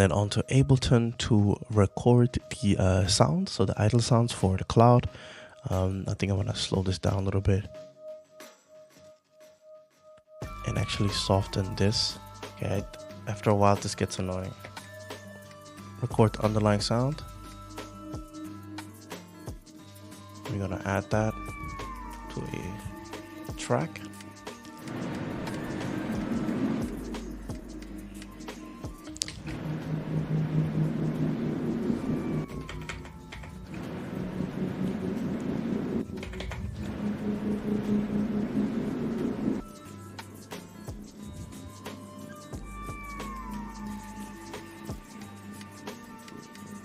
then onto Ableton to record the sound, so the idle sounds for the cloud. I think I'm gonna slow this down a little bit and actually soften this. Okay, after a while this gets annoying. Record the underlying sound. We're gonna add that to a track.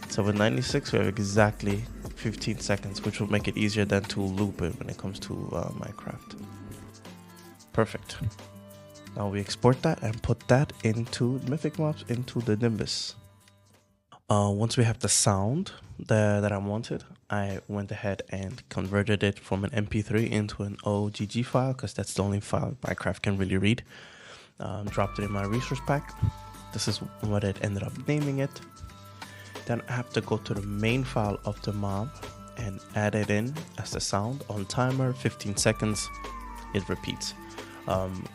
So with 96, we have exactly 15 seconds, which will make it easier than to loop it when it comes to Minecraft. Perfect. Now we export that and put that into MythicMobs, into the Nimbus. Once we have the sound that I wanted, I went ahead and converted it from an MP3 into an OGG file, because that's the only file Minecraft can really read. Dropped it in my resource pack. This is what it ended up naming it. Then I have to go to the main file of the mob and add it in as the sound on timer, 15 seconds. It repeats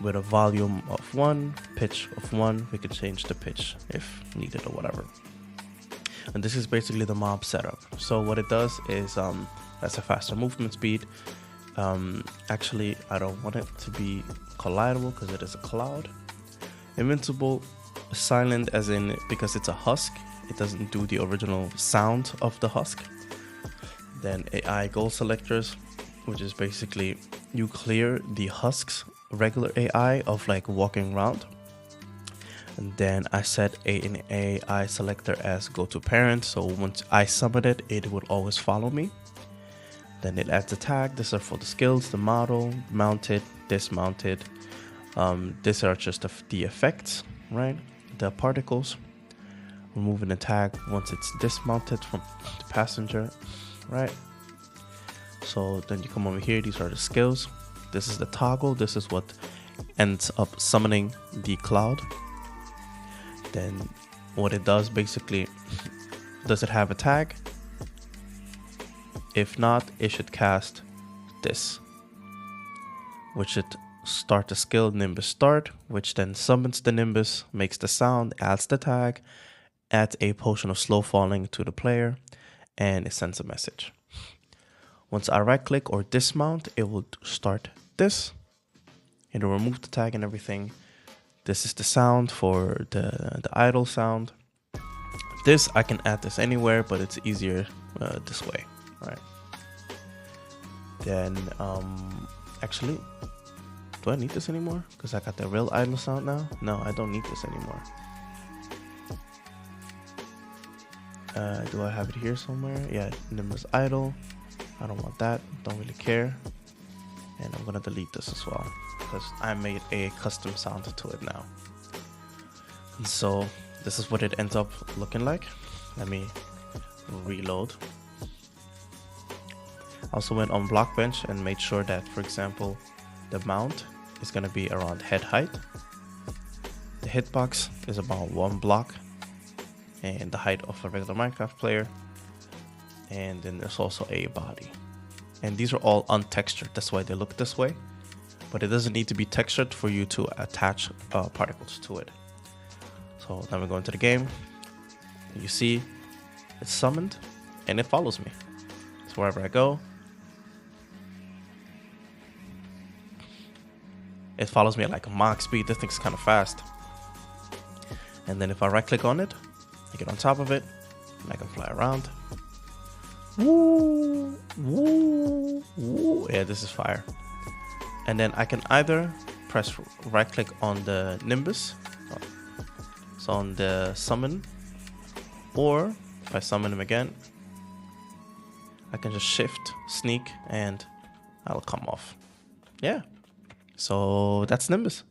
with a volume of 1, pitch of 1. We can change the pitch if needed or whatever. And this is basically the mob setup. So what it does is that's a faster movement speed. Actually, I don't want it to be collidable because it is a cloud. Invincible, silent as in because it's a husk. It doesn't do the original sound of the husk. Then AI goal selectors, which is basically you clear the husks, regular AI of like walking around. And then I set an AI selector as go to parent. So once I summon it, it would always follow me. Then it adds a tag. These are for the skills, the model, mounted, dismounted. These are just the effects, right? The particles. Removing the tag once it's dismounted from the passenger, right? So then you come over here, these are the skills. This is the toggle. This is what ends up summoning the cloud. Then what it does basically, does it have a tag? If not, it should cast this, which should start the skill Nimbus start, which then summons the Nimbus, makes the sound, adds the tag, adds a potion of slow falling to the player, and it sends a message. Once I right click or dismount, it will start this. It'll remove the tag and everything. This is the sound for the idle sound. This, I can add this anywhere, but it's easier this way, right? Then, actually, do I need this anymore? Because I got the real idle sound now. No, I don't need this anymore. Do I have it here somewhere? Yeah, Nimbus idle. I don't want that. Don't really care. And I'm gonna delete this as well because I made a custom sound to it now. And so this is what it ends up looking like. Let me reload. Also went on Blockbench and made sure that, for example, the mount is gonna be around head height. The hitbox is about 1 block. And the height of a regular Minecraft player. And then there's also a body. And these are all untextured, that's why they look this way. But it doesn't need to be textured for you to attach particles to it. So now we go into the game. You see it's summoned and it follows me. So wherever I go, it follows me at like a Mach speed. This thing's kind of fast. And then if I right click on it, I get on top of it, and I can fly around. Woo, woo, woo. Yeah, this is fire. And then I can either press right click on the Nimbus, so on the summon, or if I summon him again, I can just shift, sneak, and I'll come off. Yeah, so that's Nimbus.